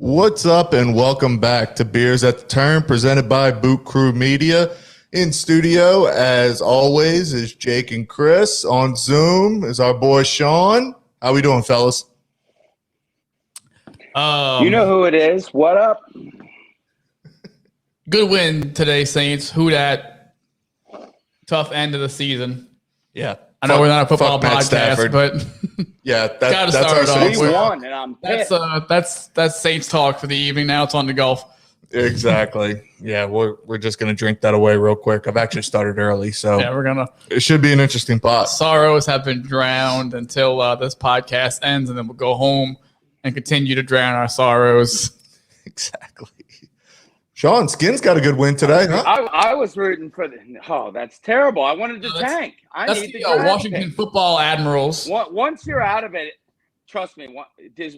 What's up and welcome back to Beers at the Turn presented by Boot Crew Media. In studio, as always, is Jake and Chris. On Zoom is our boy Sean. How we doing, fellas? You know who it is. What up? Good win today, Saints. Who dat? Tough end of the season. Yeah. I know we're not a football podcast, but yeah, gotta start off. We won, and I'm pissed. That's Saints talk for the evening. Now it's on to golf. Exactly. Yeah, we're just gonna drink that away real quick. I've actually started early, so yeah, we're gonna. It should be an interesting pot. Sorrows have been drowned until this podcast ends, and then we'll go home and continue to drown our sorrows. Exactly. Sean, Skin's got a good win today, huh? I was rooting for the. Oh, that's terrible. I wanted to tank. That's the Washington Football Admirals. Once you're out of it, trust me.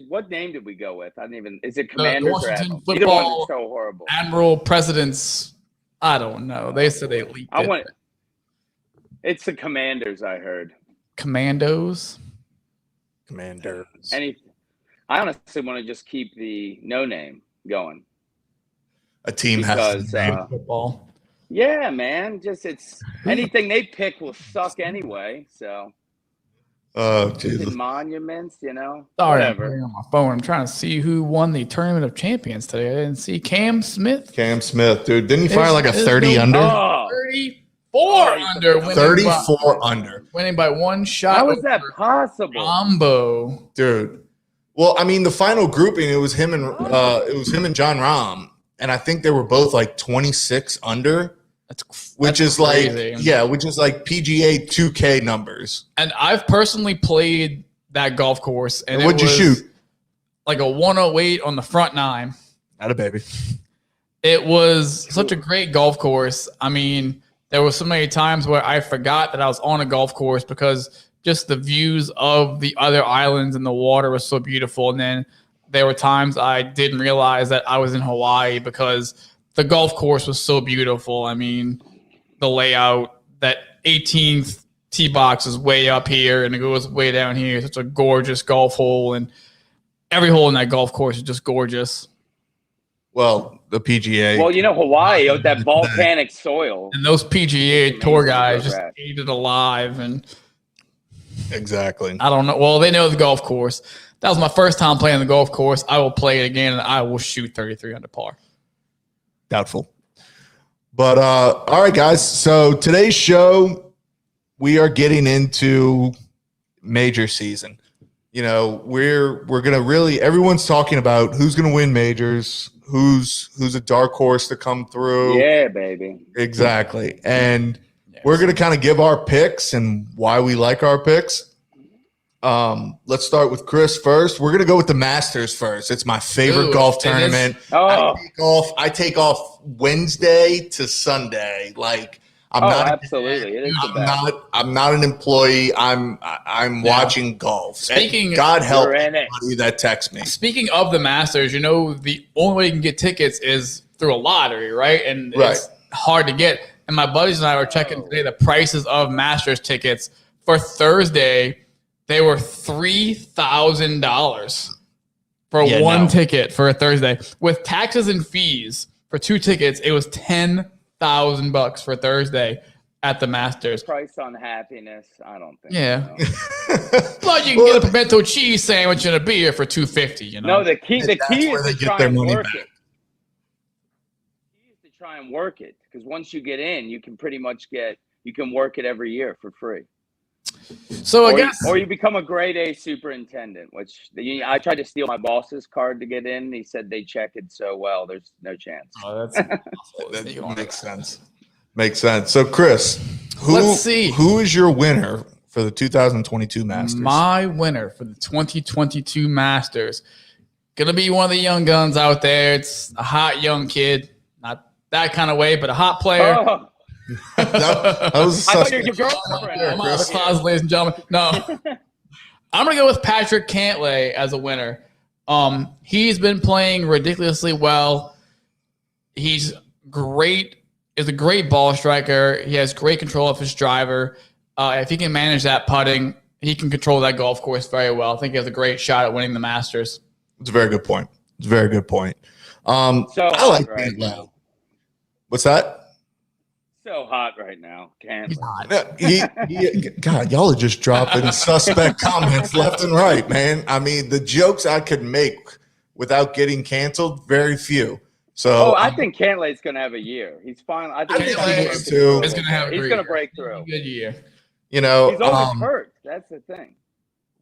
What name did we go with? I didn't even. Is it Commanders Washington or Admirals? Football Either one is so horrible. Admiral Presidents. I don't know. They said they leaked it. It's the Commanders. I heard. Commanders. I honestly want to just keep the no name going. A team has football. Yeah, man. Just it's anything they pick will suck anyway. So, oh Jesus! Monuments, Sorry, whatever. I'm on my phone. I'm trying to see who won the Tournament of Champions today. I didn't see Cam Smith. Dude, didn't he fire like a 30 under? 34 under. 34 under. Winning by one shot. How is that possible? Combo, dude. Well, I mean, the final grouping it was him and John Rahm. And I think they were both like 26 under, which is crazy. Which is like PGA 2K numbers. And I've personally played that golf course. And what'd you shoot? Like a 108 on the front nine. Atta baby. It was such a great golf course. I mean, there were so many times where I forgot that I was on a golf course because just the views of the other islands and the water was so beautiful. And then there were times I didn't realize that I was in Hawaii because the golf course was so beautiful. I mean, the layout, that 18th tee box is way up here and it goes way down here. It's such a gorgeous golf hole, and every hole in that golf course is just gorgeous. Well, the PGA. Well, Hawaii, that volcanic soil. And those PGA tour guys just ate it alive. And exactly. I don't know. Well, they know the golf course. That was my first time playing the golf course. I will play it again, and I will shoot 33 under par. Doubtful. But all right, guys. So today's show, we are getting into major season. We're gonna really. Everyone's talking about who's gonna win majors, who's a dark horse to come through. Yeah, baby. Exactly, and we're gonna kind of give our picks and why we like our picks. Let's start with Chris first. We're gonna go with the Masters first. It's my favorite golf tournament. I take off Wednesday to Sunday. Like absolutely. It is I'm not an employee. I'm watching golf. God help anybody that texts me. Speaking of the Masters, the only way you can get tickets is through a lottery, right? And it's hard to get. And my buddies and I were checking today the prices of Masters tickets for Thursday. They were $3,000 for one ticket for a Thursday. With taxes and fees for two tickets, it was $10,000 for Thursday at the Masters. Price on happiness, I don't think. Yeah, but you can get a pimento cheese sandwich and a beer for $250. No, the key is to try and work it. The key is to try and work it because once you get in, you can pretty much you can work it every year for free. So I guess, or you become a grade A superintendent, which I tried to steal my boss's card to get in. He said they check it so well, there's no chance. Oh, that makes sense. Makes sense. So, Chris, who is your winner for the 2022 Masters? My winner for the 2022 Masters gonna be one of the young guns out there. It's a hot young kid, not that kind of way, but a hot player. Oh. that was I thought you were your girlfriend. I'm on the clause, ladies and gentlemen. No, I'm gonna go with Patrick Cantley as a winner. He's been playing ridiculously well. He's great. Is a great ball striker. He has great control of his driver. If he can manage that putting, he can control that golf course very well. I think he has a great shot at winning the Masters. It's a very good point. It's a very good point. I like being low. What's that? So hot right now. Can't. God, y'all are just dropping suspect comments left and right, man. I mean, the jokes I could make without getting canceled, very few. So I think Cantley's going to have a year. He's fine. I think he's going to have he's going to break through. A good year. You know, he's always hurt. That's the thing.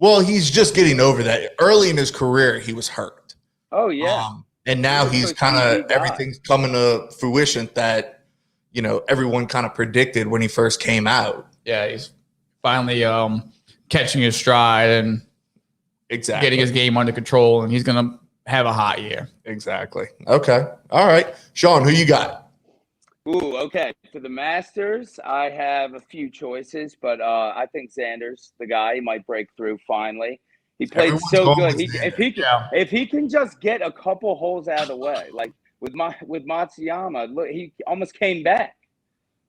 Well, he's just getting over that. Early in his career, he was hurt. Oh yeah. And now he's kind of everything's coming to fruition that, you know, everyone kind of predicted when he first came out. Yeah, he's finally catching his stride and getting his game under control, and he's going to have a hot year. Exactly. Okay. All right. Sean, who you got? Ooh, okay. For the Masters, I have a few choices, but I think Xander's the guy. He might break through finally. He played so good. If he can just get a couple holes out of the way, like with Matsuyama, look, he almost came back.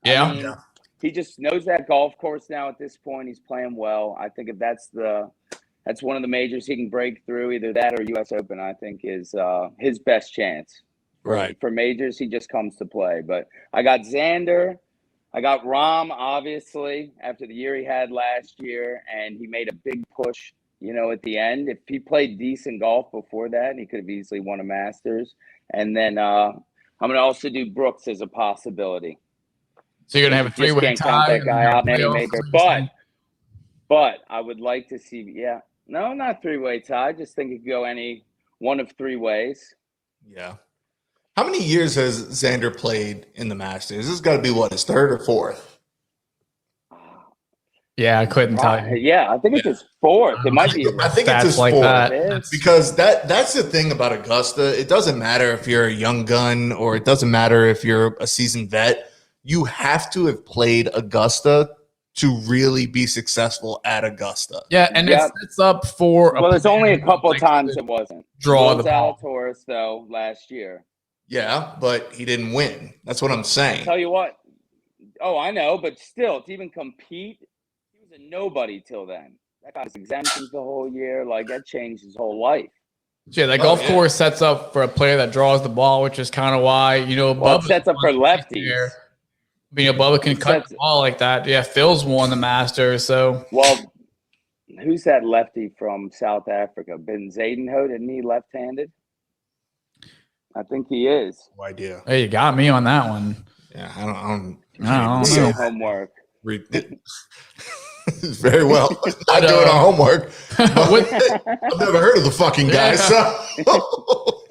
Yeah. I mean, he just knows that golf course now at this point. He's playing well. I think if that's one of the majors he can break through, either that or U.S. Open, I think is his best chance. Right. For majors, he just comes to play. But I got Xander. I got Rahm, obviously, after the year he had last year, and he made a big push, you know, at the end. If he played decent golf before that, he could have easily won a Masters. And then I'm going to also do Brooks as a possibility. So you're going to have a three-way tie? That guy out in any major. But I would like to see, no, not three-way tie. I just think it could go any one of three ways. Yeah. How many years has Xander played in the Masters? This has got to be, what, his third or fourth? Yeah, I couldn't tell you. Yeah, I think it's his fourth. It might be. I think it's his fourth. That. Because that's the thing about Augusta. It doesn't matter if you're a young gun or it doesn't matter if you're a seasoned vet. You have to have played Augusta to really be successful at Augusta. Yeah, and it's up for. Well, there's only a couple times it wasn't. Draw the ball. Zalatoris, though, last year. Yeah, but he didn't win. That's what I'm saying. I'll tell you what. Oh, I know, but still, to even compete, he was a nobody till then. That guy was exemptions the whole year. Like, that changed his whole life. Yeah, that golf course sets up for a player that draws the ball, which is kind of why, you know, it sets up for lefties. Bubba can cut the ball like that. Yeah, Phil's won the Masters, so. Well, who's that lefty from South Africa? Ben Zadenhout, isn't he left-handed? I think he is. No idea. Hey, you got me on that one. Yeah, I don't know. Homework. Very well. Not doing our homework. I've never heard of the fucking guy. So.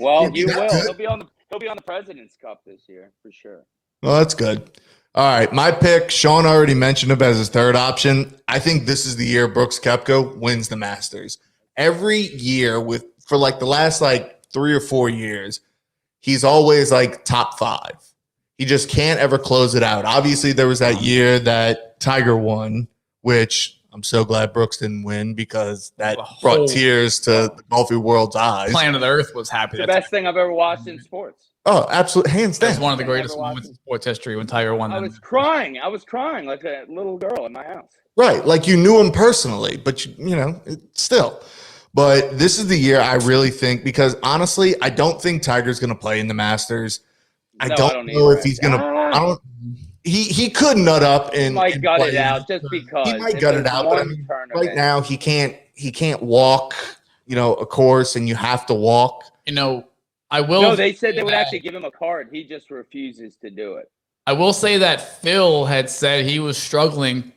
Well, you will. He'll be on the President's Cup this year for sure. Well, that's good. All right, my pick. Sean already mentioned him as his third option. I think this is the year Brooks Koepka wins the Masters. Every year for like the last 3 or 4 years, he's always like top 5. He just can't ever close it out. Obviously, there was that year that Tiger won, which I'm so glad Brooks didn't win because that brought tears to the golfing world's eyes. Planet Earth was happy. It's the best thing I've ever watched in sports. Oh, absolutely. Hands down. It's one of the greatest moments in sports history when Tiger won. I was crying like a little girl in my house. Right. Like you knew him personally, but still. But this is the year I really think, because honestly, I don't think Tiger's going to play in the Masters. I don't know if he's going to. He could nut up and might gut it out just because he might gut it out. But right now he can't walk. A course, and you have to walk. I will. No, they said they would actually give him a card. He just refuses to do it. I will say that Phil had said he was struggling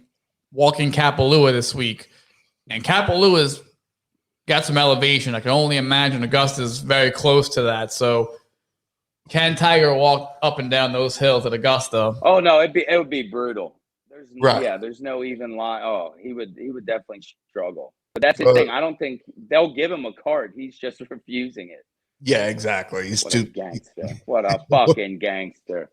walking Kapalua this week, and Kapalua's got some elevation. I can only imagine Augusta's very close to that. So, can Tiger walk up and down those hills at Augusta? Oh no, it would be brutal. There's no even line. Oh, he would definitely struggle. But that's the thing. I don't think they'll give him a card. He's just refusing it. Yeah, exactly. He's too gangster. What a fucking gangster.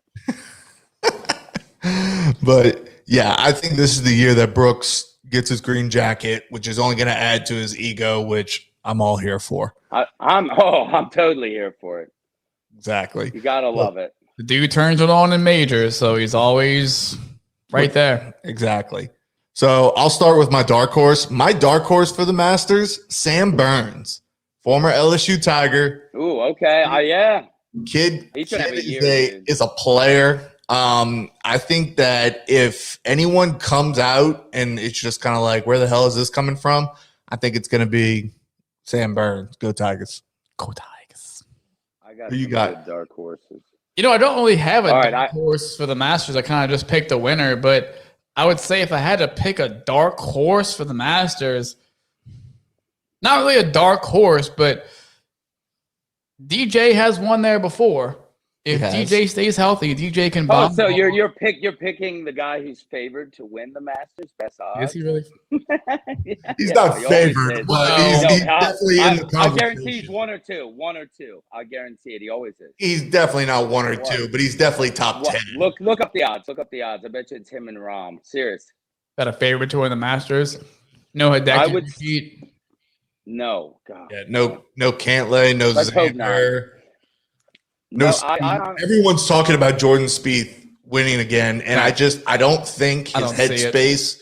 But yeah, I think this is the year that Brooks gets his green jacket, which is only going to add to his ego, which I'm all here for. I'm totally here for it. Exactly. You gotta love it. The dude turns it on in majors, so he's always right there. Exactly. So I'll start with my dark horse. My dark horse for the Masters, Sam Burns former LSU Tiger. Ooh, okay. Yeah. Kid He should have a year, dude. is a player. I think that if anyone comes out and it's just kind of like, where the hell is this coming from? I think it's going to be Sam Burns. Go Tigers. Go Tigers. I got Who you some got? good dark horses. You know, I don't really have a All right, dark horse for the Masters. I kind of just picked a winner, but I would say if I had to pick a dark horse for the Masters, not really a dark horse, but DJ has won there before. If DJ stays healthy, DJ can bomb. Oh, so you're picking the guy who's favored to win the Masters, best odds. Is he really? He's not favored, but he's definitely in the conversation. I guarantee he's one or two. I guarantee it. He always is. He's definitely not one or two, but he's definitely top 10. Look up the odds. I bet you it's him and Rahm. Serious. Got a favorite to win the Masters? No Hideki. No, God. Yeah, no Cantley, no Xander. Everyone's talking about Jordan Spieth winning again, and I don't think his headspace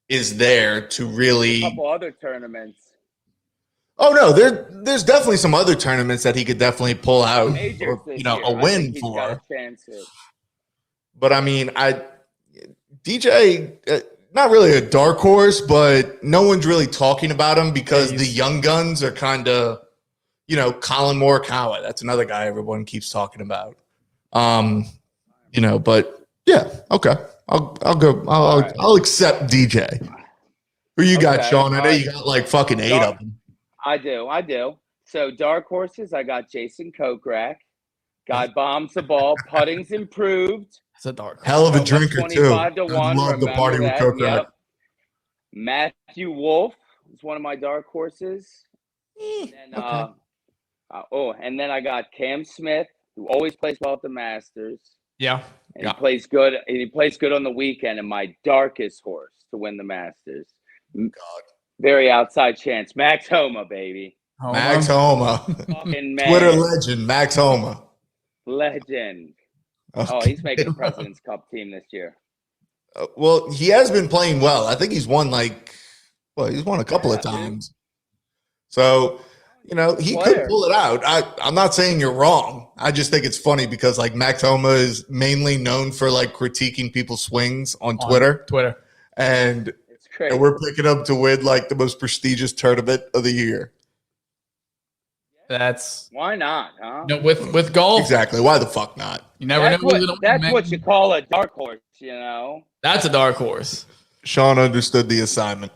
is there to really. A couple other tournaments. Oh no, there's definitely some other tournaments that he could definitely pull out, or, a win for. Got a chance here. But I mean, DJ, not really a dark horse, but no one's really talking about him because the young guns are kind of. Colin Morikawa. That's another guy everyone keeps talking about. But yeah, okay. I'll go. I'll accept DJ. Who you got, Sean? I know you got like fucking 8 of them. I do. So dark horses, I got Jason Kokrak. Guy bombs the ball. Putting's improved. It's a dark horse. Hell of a drinker too. 25 to 1. I love the party with Kokrak. Yep. Matthew Wolf is one of my dark horses. And then I got Cam Smith, who always plays well at the Masters. Yeah. And he plays good. And he plays good on the weekend. And my darkest horse to win the Masters. God. Very outside chance. Max Homa, baby. Max Homa. Twitter legend, Max Homa. Legend. Okay. Oh, he's making the President's Cup team this year. Well, he has been playing well. I think he's won he's won a couple of times. So, he could pull it out. I'm not saying you're wrong. I just think it's funny because Max Homa is mainly known for critiquing people's swings on Twitter. And it's crazy. And we're picking up to win the most prestigious tournament of the year. That's why not, huh? No, with golf. Exactly. Why the fuck not? You never know. That's what you call a dark horse, That's a dark horse. Sean understood the assignment.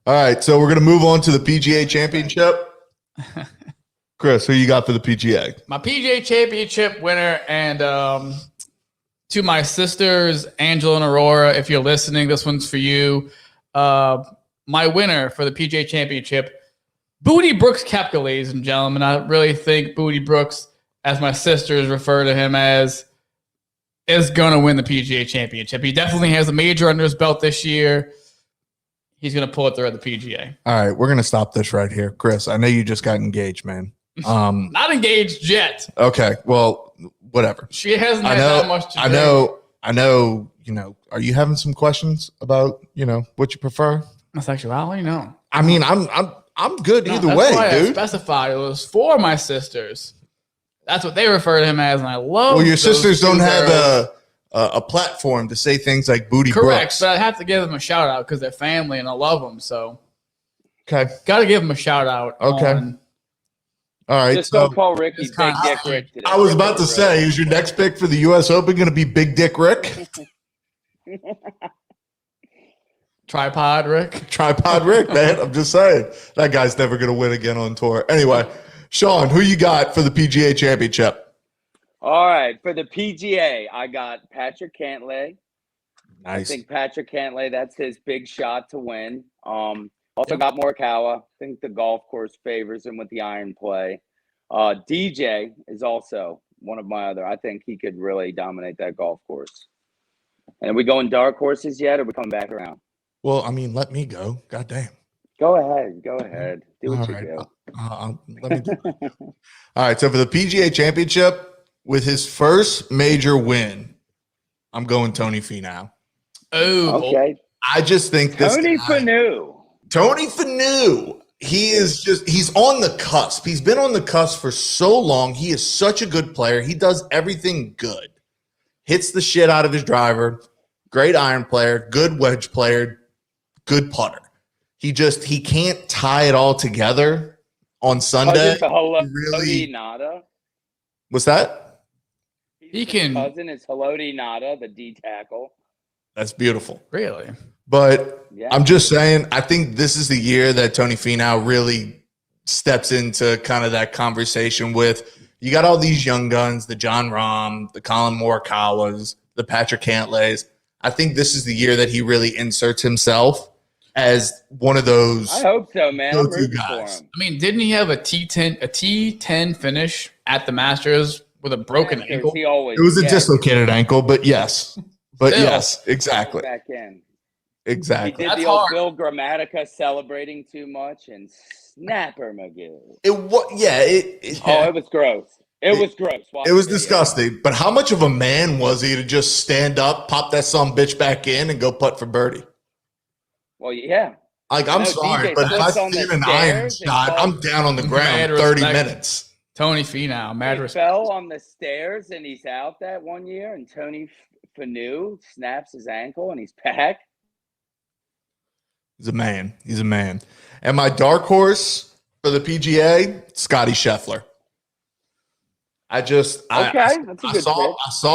All right, so we're going to move on to the PGA Championship. Chris, who you got for the PGA? My PGA Championship winner, and to my sisters, Angela and Aurora, if you're listening, this one's for you. My winner for the PGA Championship, Booty Brooks Koepka, ladies and gentlemen. I really think Booty Brooks, as my sisters refer to him as, is going to win the PGA Championship. He definitely has a major under his belt this year. He's going to pull it through at the PGA. All right, we're going to stop this right here. Chris, I know you just got engaged, man. Not engaged yet. Okay, well, whatever. She hasn't had that much to drink. I know, are you having some questions about, what you prefer? My sexuality? No. I mean, I'm good either way, dude. I specified it was for my sisters. That's what they refer to him as, and I love Well, your sisters don't have a platform to say things like Booty Brooks. Correct, but I have to give them a shout out because they're family and I love them. So, okay, got to give them a shout out. Okay, all right. Just don't call Ricky Big Dick Rick today. I was about to say, is your next pick for the U.S. Open going to be Big Dick Rick? Tripod Rick, man. I'm just saying that guy's never going to win again on tour. Anyway, Sean, who you got for the PGA Championship? All right, for the PGA, I got Patrick Cantley. Nice. I think Patrick Cantley, that's his big shot to win. Also got Morikawa. I think the golf course favors him with the iron play. DJ is also one of my other. I think he could really dominate that golf course. And are we going dark horses yet, or are we coming back around? Well, I mean, let me go. God damn. Go ahead. Do what you do. Let me do it. All right, so for the PGA Championship, with his first major win, I'm going Tony Finau. Oh, okay. I just think Tony Finau. Tony Finau. he's on the cusp. He's been on the cusp for so long. He is such a good player. He does everything good. Hits the shit out of his driver. Great iron player, good wedge player, good putter. He can't tie it all together on Sunday. Nada. What's that? He can. Cousin is Haloti Nada, the D tackle. That's beautiful. Really? But yeah. I'm just saying, I think this is the year that Tony Finau really steps into kind of that conversation with, you got all these young guns, the John Rahm, the Colin Morikawas, the Patrick Cantlays. I think this is the year that he really inserts himself as one of those. I hope so, man. I'm rooting guys. for him. I mean, didn't he have a T10 finish at the Masters with a broken ankle? It was a dislocated ankle, but yes. But still, yes, exactly. Back in. Exactly. He did the old Bill Grammatica celebrating too much and snapper McGill. It was gross. It was gross. It was disgusting. But how much of a man was he to just stand up, pop that son bitch back in, and go putt for birdie? Well, yeah. Like, I'm sorry, but if I see an iron shot, I'm down on the ground 30 minutes. Tony Finau, mad respect. He fell on the stairs and he's out that one year, and Tony Finau snaps his ankle and he's back. He's a man. He's a man. And my dark horse for the PGA, Scotty Scheffler. I saw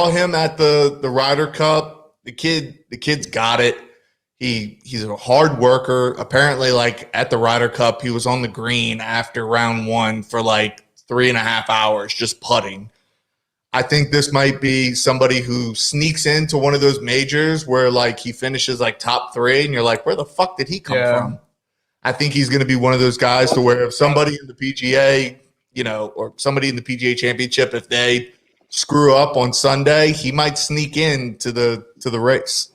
him at the Ryder Cup. The kid's got it. He's a hard worker. Apparently, like at the Ryder Cup, he was on the green after round one for like 3.5 hours just putting. I think this might be somebody who sneaks into one of those majors where like he finishes like top 3 and you're like, where the fuck did he come from? I think he's going to be one of those guys to where if somebody in the PGA, or somebody in the PGA Championship, if they screw up on Sunday, he might sneak in to the race.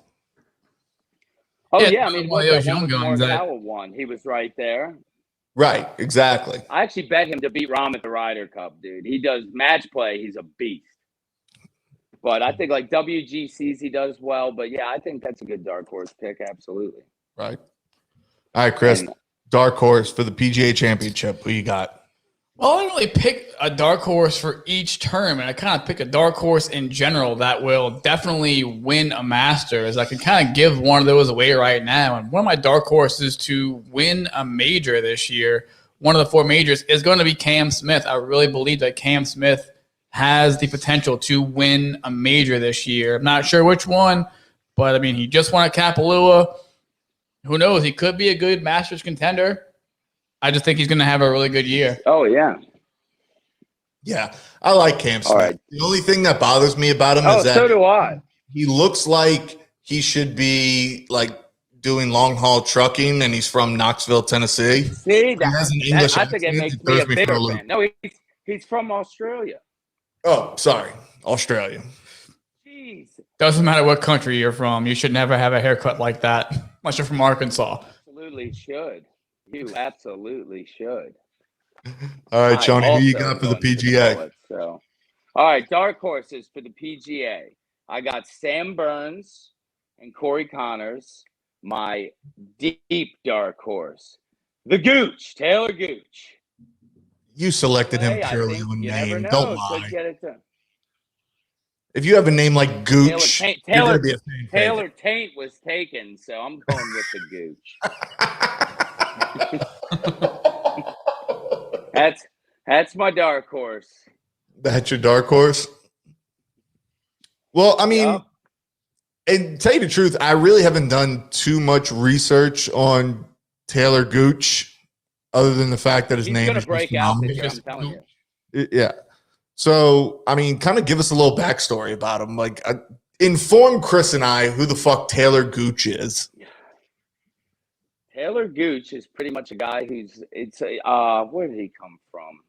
Oh yeah, I mean, those young guns won. He was right there. Right, exactly. I actually bet him to beat Rahm at the Ryder Cup, dude. He does match play. He's a beast. But I think like WGCs he does well. But yeah, I think that's a good dark horse pick. Absolutely. Right. All right, Chris. Dark horse for the PGA Championship. Who you got? Well, I don't really pick a dark horse for each term, and I kind of pick a dark horse in general that will definitely win a Masters. I can kind of give one of those away right now. And one of my dark horses to win a major this year, one of the 4 majors, is going to be Cam Smith. I really believe that Cam Smith has the potential to win a major this year. I'm not sure which one, but I mean, he just won at Kapalua. Who knows? He could be a good Masters contender. I just think he's going to have a really good year. Oh, yeah. Yeah, I like Cam Smith. Right. The only thing that bothers me about him is that so do I. He looks like he should be like doing long haul trucking, and he's from Knoxville, Tennessee. See, I think it makes me a bigger fan. No, he's from Australia. Oh, sorry, Australia. Jeez. Doesn't matter what country you're from. You should never have a haircut like that, unless you're from Arkansas. Absolutely should. You absolutely should. All right, Johnny, who you got for the PGA? All right, dark horses for the PGA. I got Sam Burns and Corey Connors. My deep dark horse, the Gooch, Taylor Gooch. You selected him purely on name. Don't lie. If you have a name like Gooch, Taylor Taint was taken, so I'm going with the Gooch. That's my dark horse. That's your dark horse? Well, I mean, and tell you the truth, I really haven't done too much research on Taylor Gooch, other than the fact that his name is break out this year, I'm telling you. Yeah. So, I mean, kind of give us a little backstory about him. Like, inform Chris and I who the fuck Taylor Gooch is. Taylor Gooch is pretty much a guy where did he come from?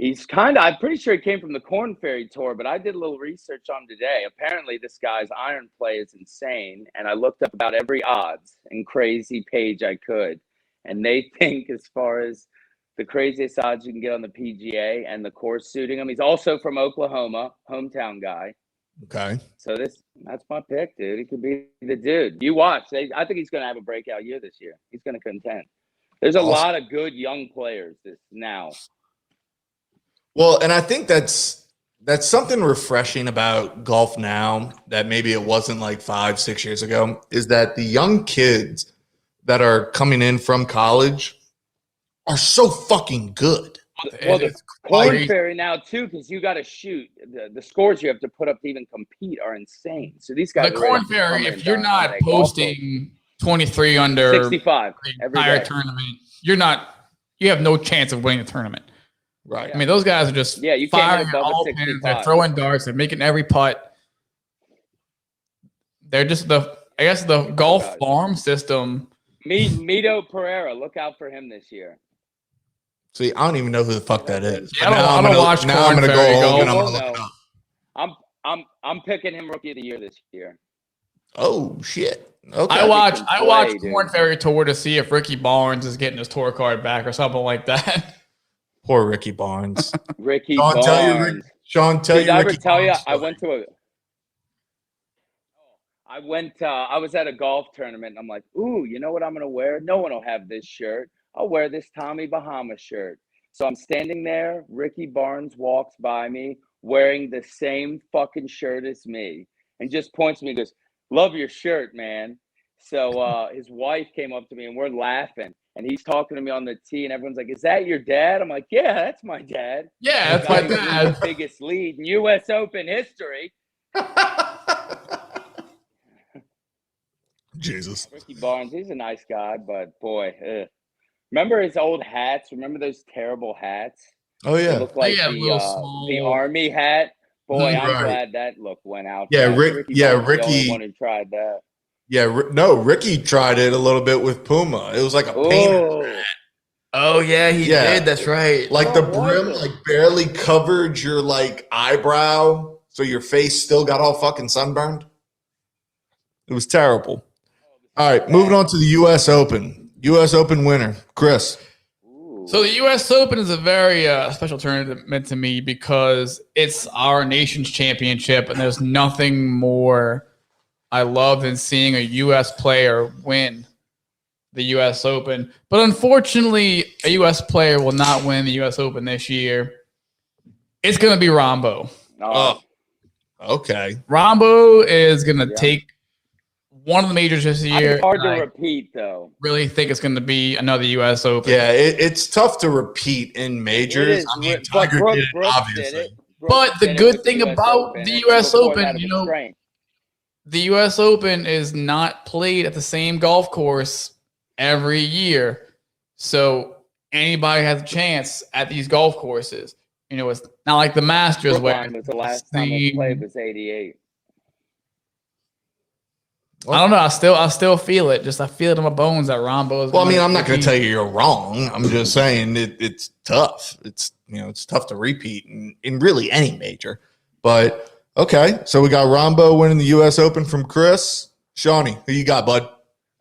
I'm pretty sure he came from the Korn Ferry Tour, but I did a little research on him today. Apparently, this guy's iron play is insane, and I looked up about every odds and crazy page I could, and they think as far as the craziest odds you can get on the PGA and the course suiting him. He's also from Oklahoma, hometown guy. Okay. So that's my pick, dude. He could be the dude. You watch. I think he's going to have a breakout year this year. He's going to contend. There's a Awesome. lot of good young players now. Well, and I think that's something refreshing about golf now that maybe it wasn't like 5-6 years ago, is that the young kids that are coming in from college are so fucking good. Well, the Corn Ferry now too, because you got to shoot. The scores you have to put up to even compete are insane. So these guys, the Corn Ferry, if you're not posting 23 under 65 the entire tournament, you have no chance of winning the tournament. Right. I mean, those guys are just you firing can't all pins. They're throwing darts. They're making every putt. They're just the golf farm system. Mito Pereira, look out for him this year. See, I don't even know who the fuck that is. Yeah, I don't watch now I'm Corn gonna Ferry go home golf. and I'm gonna look it up. I'm picking him rookie of the year this year. Oh shit. Okay. I watch Corn Ferry Tour to see if Ricky Barnes is getting his tour card back or something like that. Poor Ricky Barnes. Ricky Barnes. Sean, tell you. Did I ever tell you I went to I was at a golf tournament and I'm like, ooh, you know what I'm gonna wear? No one will have this shirt. I'll wear this Tommy Bahama shirt. So I'm standing there. Ricky Barnes walks by me wearing the same fucking shirt as me and just points to me and goes, love your shirt, man. So his wife came up to me and we're laughing. And he's talking to me on the tee, and everyone's like, is that your dad? I'm like, yeah, that's my dad. Yeah, that's my dad. The biggest lead in U.S. Open history. Jesus. Ricky Barnes, he's a nice guy, but boy, remember his old hats? Remember those terrible hats? Oh, yeah. They look like the army hat. Boy, I'm glad that look went out. Yeah, Ricky. The only one who tried that. Yeah, no, Ricky tried it a little bit with Puma. It was like a painter's hat. Oh yeah, he did. That's right. Like the brim like barely covered your like eyebrow, so your face still got all fucking sunburned. It was terrible. All right, moving on to the U.S. Open. U.S. Open winner, Chris. So the U.S. Open is a very special tournament to me because it's our nation's championship, and there's nothing more I love than seeing a U.S. player win the U.S. Open. But unfortunately, a U.S. player will not win the U.S. Open this year. It's going to be Rombo. Oh, okay. Rombo is going to take one of the majors this year. It's hard to repeat, though. Really think it's going to be another U.S. Open. Yeah, it's tough to repeat in majors. I mean, Tiger did it, obviously. But the good thing about the U.S. Open, you know, the U.S. Open is not played at the same golf course every year. So anybody has a chance at these golf courses. You know, it's not like the Masters where was the last time I played was 88. I don't know. I still feel it. I feel it in my bones that Rombo is. Well, I mean, I'm not going to tell you you're wrong. I'm just saying it's tough. It's tough to repeat in really any major. But okay, so we got Rombo winning the U.S. Open from Chris. Shawnee, who you got, bud?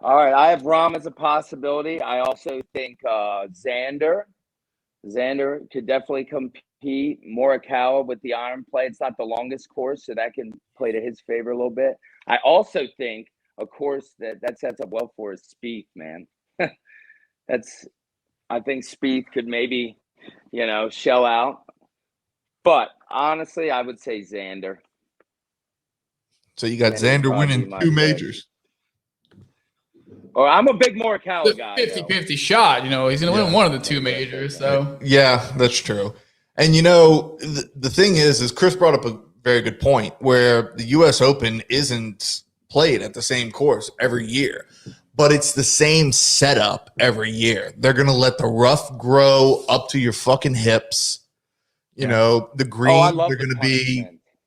All right, I have Rom as a possibility. I also think Xander could definitely compete. Morikawa with the iron play. It's not the longest course, so that can play to his favor a little bit. I also think a course that sets up well for is Spieth, man. I think Spieth could maybe, shell out. But honestly, I would say Xander. So you got Xander winning two majors. Or I'm a big Morikawa guy. 50-50 shot. He's going to win one of the two majors. So yeah, that's true. And the thing is Chris brought up a very good point where the U.S. Open isn't played at the same course every year, but it's the same setup every year. They're going to let the rough grow up to your fucking hips. The greens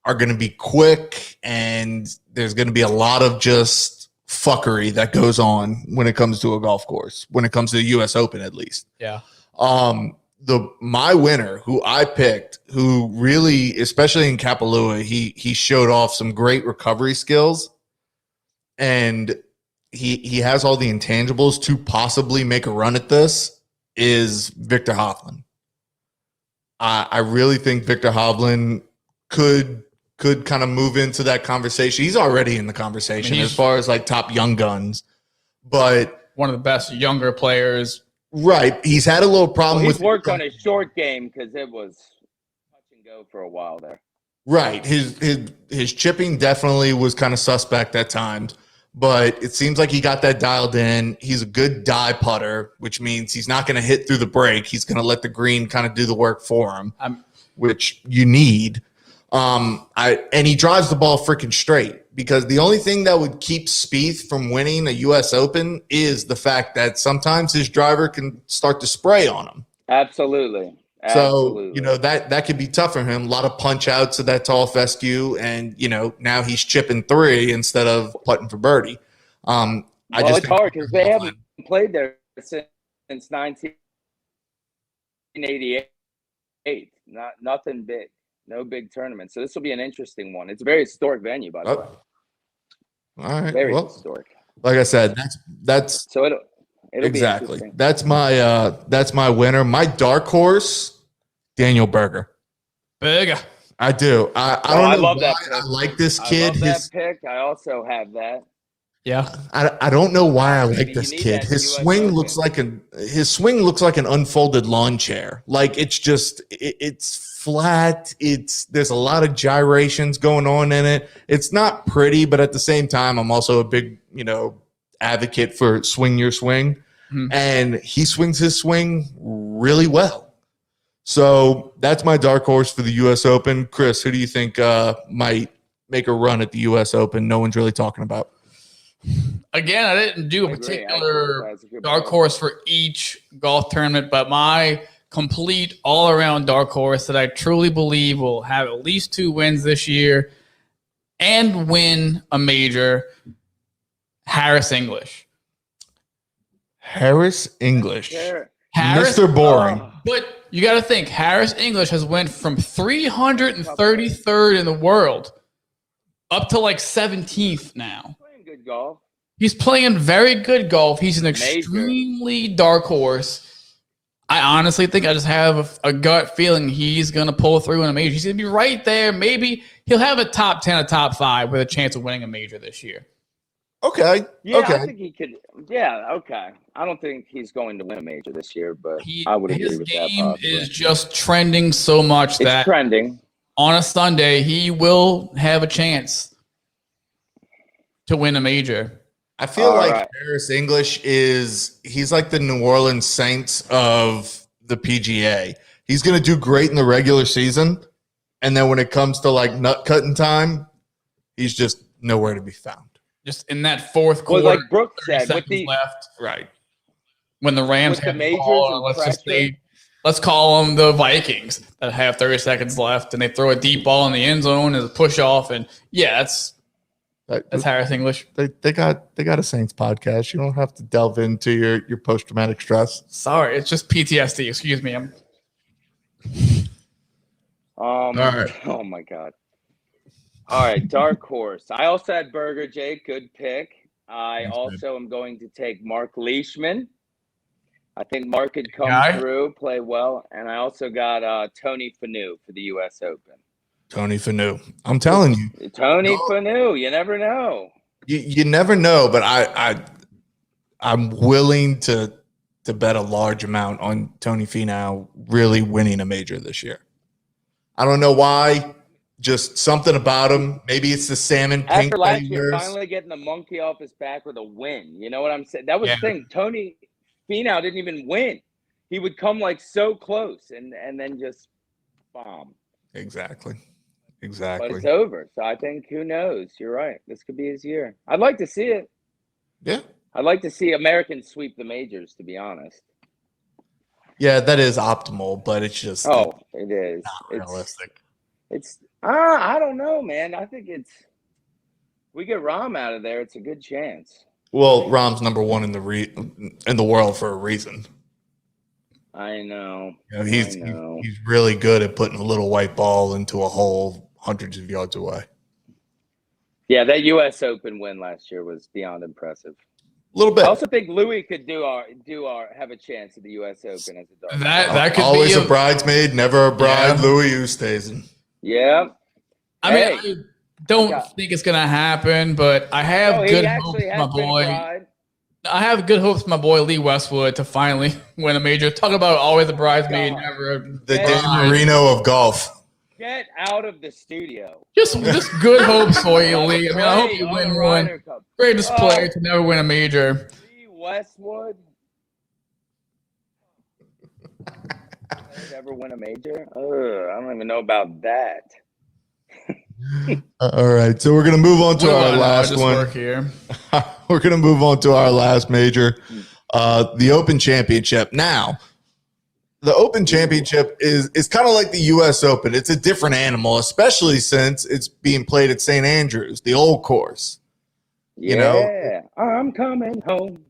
are going to be quick, and there's going to be a lot of just fuckery that goes on when it comes to a golf course, when it comes to the U.S. Open, at least. Yeah. My winner, who I picked, who really, especially in Kapalua, he showed off some great recovery skills, and he has all the intangibles to possibly make a run at this, is Victor Hoffman. I really think Victor Hovland could kind of move into that conversation. He's already in the conversation as far as like top young guns, but one of the best younger players Right. He's had a little problem He's with worked on his short game because it was touch and go for a while there. Right. His chipping definitely was kind of suspect at times, but it seems like he got that dialed in. He's a good die putter, which means he's not going to hit through the break. He's going to let the green kind of do the work for him, which you need. And he drives the ball freaking straight, because the only thing that would keep Spieth from winning a U.S. Open is the fact that sometimes his driver can start to spray on him. Absolutely. So, that could be tough for him. A lot of punch outs of that tall fescue. And, now he's chipping 3 instead of putting for birdie. It's hard because they haven't played there since 1988. Nothing big. No big tournament. So this will be an interesting one. It's a very historic venue, by the way. All right. Very historic. Like I said, that's so it'll exactly. Be that's my winner. My dark horse, Daniel Berger. Berger. I do. I don't know. I love that. I like this kid. I love that pick. I also have that. Yeah. I don't know why I like this kid. His swing looks like an unfolded lawn chair. Like it's flat. There's a lot of gyrations going on in it. It's not pretty, but at the same time, I'm also a big, advocate for swing your swing. Mm-hmm. And he swings his swing really well. So that's my dark horse for the U.S. Open. Chris, who do you think might make a run at the U.S. Open? No one's really talking about. Again, I didn't do a particular dark horse for each golf tournament, but my complete all-around dark horse that I truly believe will have at least 2 wins this year and win a major, Harris English. Harris English. Harris, Mr. Boring. But you got to think, Harris English has went from 333rd in the world up to like 17th now. Playing good golf. He's playing very good golf. He's an extremely dark horse. I honestly think I just have a gut feeling he's going to pull through in a major. He's going to be right there. Maybe he'll have a top 10, a top 5 with a chance of winning a major this year. Okay. Yeah, okay. I think he could. Yeah, okay. I don't think he's going to win a major this year, but I would agree with that. His game is just trending so much that trending. On a Sunday, he will have a chance to win a major. I feel Harris English he's like the New Orleans Saints of the PGA. He's going to do great in the regular season, and then when it comes to like nut cutting time, he's just nowhere to be found. Just in that fourth quarter, like Brooks said, with the left, right when the Rams have the ball, let's call them the Vikings that have 30 seconds left, and they throw a deep ball in the end zone as a push off, and that's Harris English. They got a Saints podcast. You don't have to delve into your post traumatic stress. Sorry, it's just PTSD. Excuse me. All right. Oh my God. All right, dark horse. I also had Berger, Jake. Good pick. I also am going to take Mark Leishman. I think Mark could come through, play well, and I also got Tony Finau for the U.S. Open. Tony Finau. I'm telling you. Tony Finau. You never know. You never know, but I'm willing to bet a large amount on Tony Finau really winning a major this year. I don't know why. Just something about him. Maybe it's the salmon pink. After last year, finally getting the monkey off his back with a win. You know what I'm saying? That was the thing. Tony Finau didn't even win. He would come like so close and then just bomb. Exactly. But it's over. So I think, who knows? You're right. This could be his year. I'd like to see it. Yeah. I'd like to see Americans sweep the majors, to be honest. Yeah, that is optimal, but it's just it is. Not realistic. I don't know, man. I think we get Rahm out of there, it's a good chance. Well, Rahm's number 1 in the world for a reason. I know. He's really good at putting a little white ball into a hole hundreds of yards away. Yeah, that U.S. Open win last year was beyond impressive. A little bit. I also think Louis could have a chance at the U.S. Open as a dog. That could always be a bridesmaid, never a bride. Yeah. Louis Oosthuizen. Yeah. I mean, I don't think it's gonna happen, but I have good hope for my boy. I have good hopes for my boy Lee Westwood to finally win a major. Talk about always a bridesmaid, God. never The bride. Dan Marino of golf. Get out of the studio. Just good hopes for you, Have a Lee. I mean, I hope play you on win the one. Ryder Cup. Greatest player to never win a major. Lee Westwood. Ever win a major? I don't even know about that. All right, so we're gonna move on to our last one. Work here. We're gonna move on to our last major, the Open Championship. Now, the Open Championship is kind of like the U.S. Open. It's a different animal, especially since it's being played at St. Andrews, the old course. You know, I'm coming home.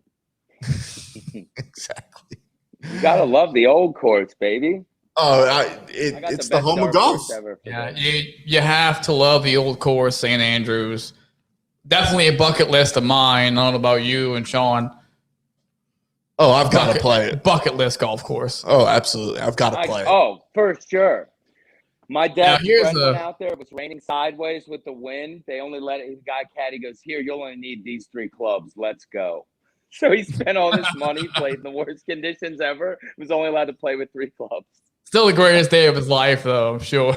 Exactly. You gotta love the old course, baby. Oh, it's the home of golf. Yeah, you have to love the old course, St. Andrews. Definitely a bucket list of mine. I don't know about you and Sean. Oh, I've got to play it. Bucket list golf course. Oh, absolutely. I've got to play it. Oh, for sure. My dad's friend went out there. It was raining sideways with the wind. They only let it. His guy caddy goes, "Here, you'll only need these 3 clubs. Let's go." So he spent all this money, played in the worst conditions ever. Was only allowed to play with 3 clubs. Still the greatest day of his life, though, I'm sure.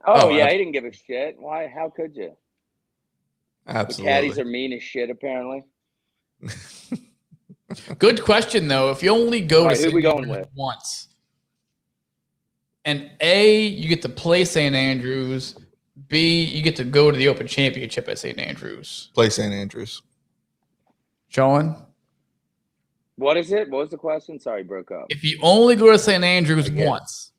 Oh yeah, he didn't give a shit. Why? How could you? Absolutely. The caddies are mean as shit, apparently. Good question, though. If you only go to who we going with? Once, and A, you get to play St. Andrews. B, you get to go to the Open Championship at St. Andrews. Play St. Andrews. Sean? What is it? What was the question? Sorry, broke up. If you only go to St. Andrews once,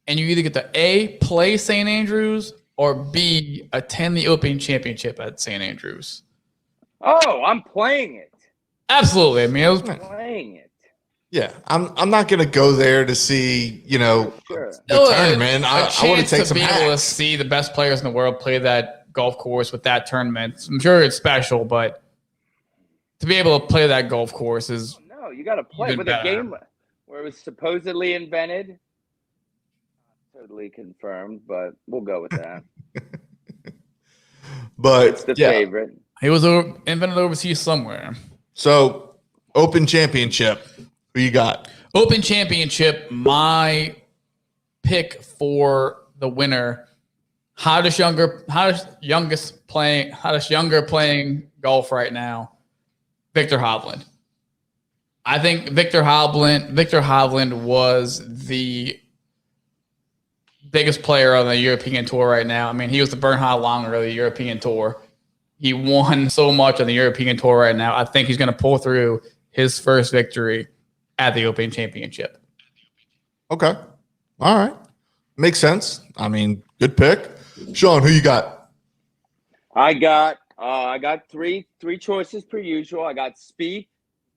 and you either get to A, play St. Andrews, or B, attend the Open Championship at St. Andrews. Oh, I'm playing it. Absolutely. I mean, playing it. Yeah, I'm not gonna go there to see, the tournament. I want to take some able to see the best players in the world play that golf course with that tournament. I'm sure it's special, but to be able to play that golf course is you got to play with a game where it was supposedly invented. Not totally confirmed, but we'll go with that. But it's the favorite. He was invented overseas somewhere. So, Open Championship. Who you got? Open Championship, my pick for the winner. Hottest younger playing golf right now. Victor Hovland. I think Victor Hovland was the biggest player on the European Tour right now. I mean, he was the Bernhard Langer of the European Tour. He won so much on the European Tour right now. I think he's going to pull through his first victory at the Open Championship. Okay. All right. Makes sense. I mean, good pick. Sean, who you got? I got three choices per usual. I got Spieth,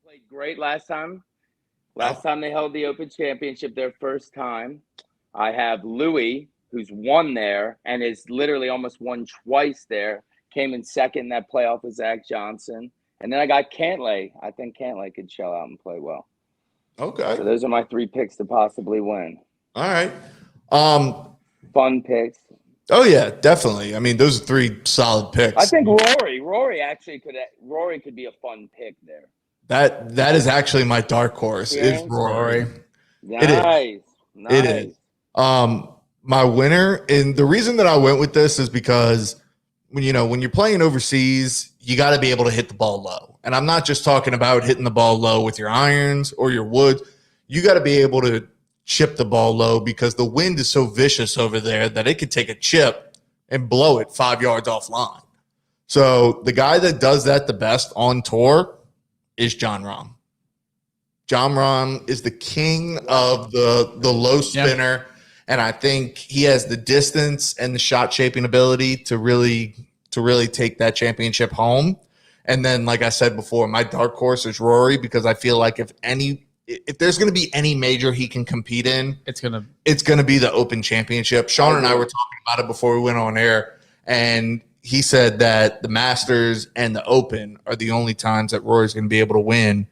played great last time. Last time they held the Open Championship, their first time. I have Louis, who's won there and is literally almost won twice there. Came in second in that playoff with Zach Johnson. And then I got Cantley. I think Cantley could shell out and play well. Okay. So those are my 3 picks to possibly win. All right. Fun picks. Oh yeah, definitely. I mean, those are 3 solid picks. I think Rory actually could be a fun pick there. That is actually my dark horse. Yeah. Is Rory. Nice. It is. My winner, and the reason that I went with this is because when you're playing overseas, you got to be able to hit the ball low. And I'm not just talking about hitting the ball low with your irons or your woods. You got to be able to chip the ball low because the wind is so vicious over there that it could take a chip and blow it 5 yards offline. So the guy that does that the best on tour is Jon Rahm. Jon Rahm is the king of the low spinner. Yep. And I think he has the distance and the shot shaping ability to really take that championship home. And then, like I said before, my dark horse is Rory because I feel like if there's going to be any major he can compete in, it's going to be the Open Championship. Sean and I were talking about it before we went on air, and he said that the Masters and the Open are the only times that Rory's going to be able to win.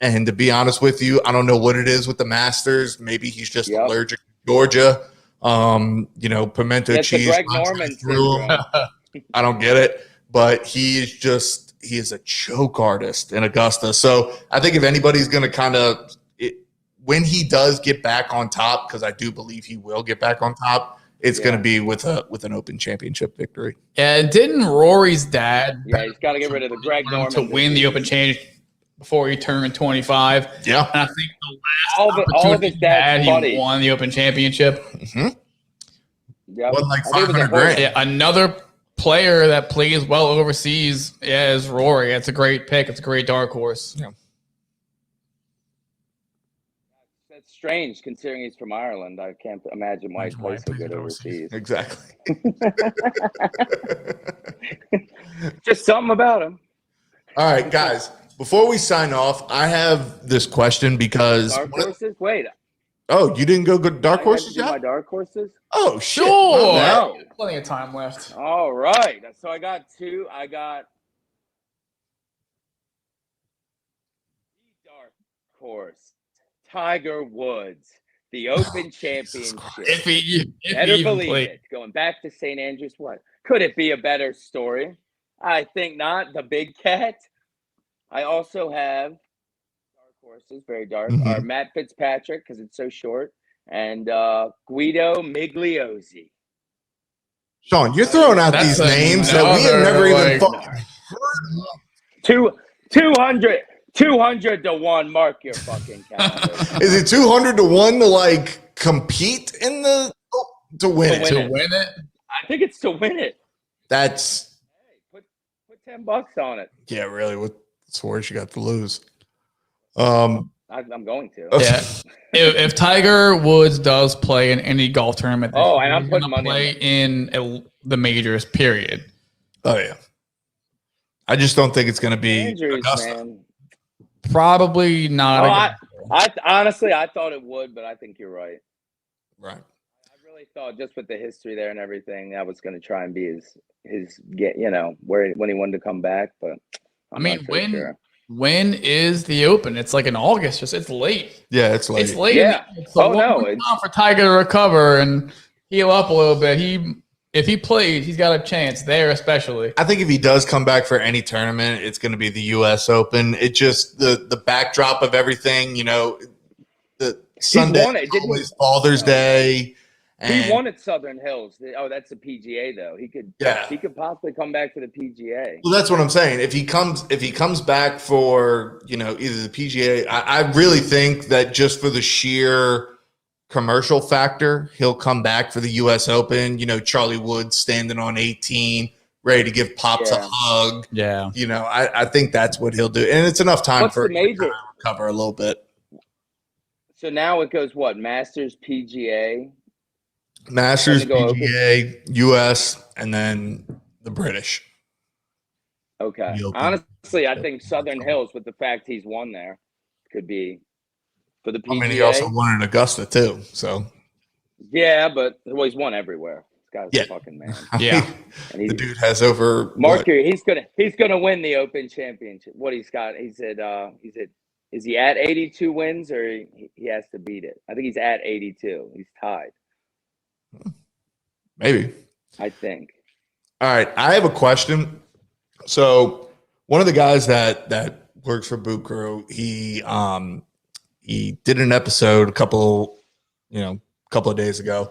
And to be honest with you, I don't know what it is with the Masters. Maybe he's just allergic to Georgia. Pimento cheese. Greg Norman syndrome. I don't get it, but he's he is a choke artist in Augusta. So I think if anybody's going to kind of when he does get back on top, because I do believe he will get back on top, it's going to be with an Open Championship victory. Yeah, didn't Rory's dad? Yeah, he's got to get rid of the Greg Norman to win the Open Championship before he turned 25. Yeah, and I think the last all of his dad's buddies. He won the Open Championship. Mm-hmm. Yeah, what, like $500,000? Yeah, another player that plays well overseas is Rory. It's a great pick. It's a great dark horse. Yeah. That's strange considering he's from Ireland. I can't imagine why he plays so good overseas. Exactly. Just something about him. All right, guys. Before we sign off, I have this question because Dark horses? Wait. Oh, you didn't go good dark horses yet? My dark horses? Oh, shit. Sure. No. Plenty of time left. All right. So I got two. I got the dark horse, Tiger Woods, the Open Championship. If he Better believe it. Going back to St. Andrews, what? Could it be a better story? I think not. The Big Cat. I also have dark horses, very dark, are Matt Fitzpatrick, because it's so short, and Guido Migliozzi. Sean, you're throwing out these names that we have never even heard of. 200 to 1. Mark your fucking calendar. Is it 200 to 1 to like compete in the to win it? To win it? I think it's to win it. That's put $10 on it. Yeah, really. What's worse you got to lose? I'm going to. Yeah. if Tiger Woods does play in any golf tournament, and I'm putting money play in the majors. Period. Oh yeah. I just don't think it's going to be injuries, Augusta. man. Probably not. I honestly, I thought it would, but I think you're right. Right. I really thought just with the history there and everything, I was going to try and be his get, when he wanted to come back. But when is the Open? It's like in August. It's late. Yeah, it's late. It's late. Yeah. It's time for Tiger to recover and heal up a little bit. If he plays, he's got a chance there, especially. I think if he does come back for any tournament, it's going to be the U.S. Open. It just the backdrop of everything, the Sunday, always Father's Day. And he won at Southern Hills. Oh, that's the PGA though. He could possibly come back to the PGA. Well, that's what I'm saying. If he comes back for either the PGA, I really think that just for the sheer commercial factor, he'll come back for the U.S. Open. Charlie Woods standing on 18, ready to give Pops a hug. Yeah. I think that's what he'll do. And it's enough time for him to recover a little bit. So now it goes what? Masters, PGA? Masters, PGA, U.S., and then the British. Okay. Honestly, I think Southern Hills, with the fact he's won there, could be for the PGA. He also won in Augusta too. So. Yeah, but he's won everywhere. This guy's a fucking man. Yeah, and the dude has over. Mercury. He's gonna win the Open Championship. What he's got? He said. Is he at 82 wins or he has to beat it? I think he's at 82. He's tied. Maybe. I think. All right. I have a question. So one of the guys that works for Boot Crew, he did an episode a couple of days ago,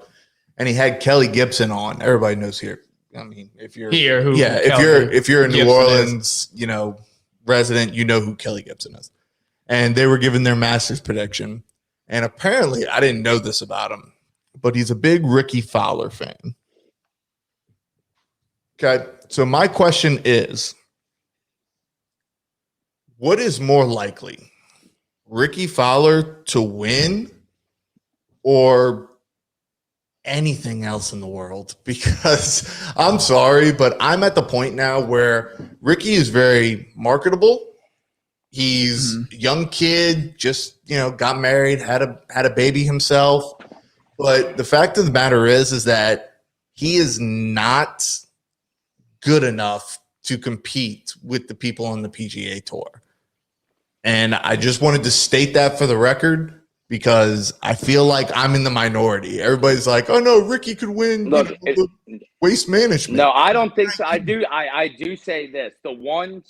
and he had Kelly Gibson on. Everybody knows here. I mean, if you're here, if you're a New Orleans, resident, you know who Kelly Gibson is. And they were giving their Masters prediction. And apparently, I didn't know this about him, but he's a big Ricky Fowler fan. Okay, so my question is, what is more likely, Ricky Fowler to win or anything else in the world? Because I'm sorry, but I'm at the point now where Ricky is very marketable. He's a young kid, just got married, had a baby himself. But the fact of the matter is that he is not good enough to compete with the people on the PGA Tour. And I just wanted to state that for the record. because I feel like I'm in the minority. Everybody's like, "Oh no, Ricky could win." Look, the waste management. No, I don't think so. I do say this: the one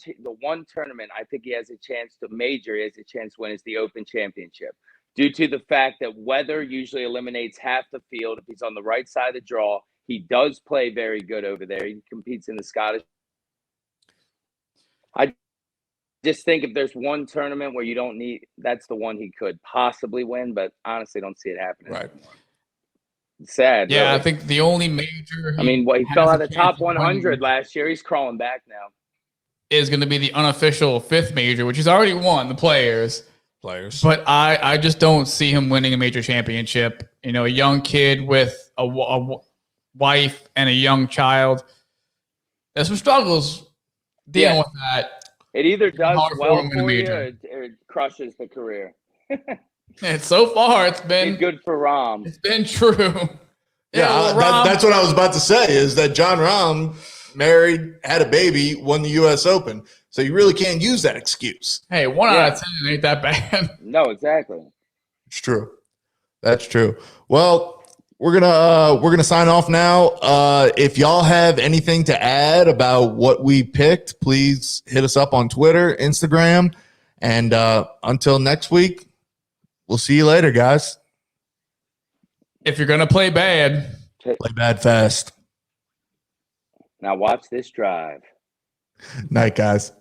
tournament I think he has a chance to major, he has a chance to win is the Open Championship, due to the fact that weather usually eliminates half the field. If he's on the right side of the draw, he does play very good over there. He competes in the Scottish. I just think if there's one tournament where you don't need, that's the one he could possibly win, but honestly, don't see it happening. Right. Sad. Yeah, really. I think the only major. I mean, he fell out of the top 100 winning last year. He's crawling back now. is going to be the unofficial 5th major, which he's already won, the Players. But I just don't see him winning a major championship. You know, a young kid with a wife and a young child. There's some struggles dealing with that. It either does well for you or it crushes the career. And so far, it's been good for Rahm. It's been true. Yeah, that's what I was about to say, is that John Rahm married, had a baby, won the U.S. Open. So you really can't use that excuse. Hey, 1 out of 10 ain't that bad. No, exactly. It's true. That's true. Well, we're gonna sign off now. If y'all have anything to add about what we picked, please hit us up on Twitter, Instagram, and until next week, we'll see you later, guys. If you're gonna play bad, play bad fast. Now watch this drive. Night, guys.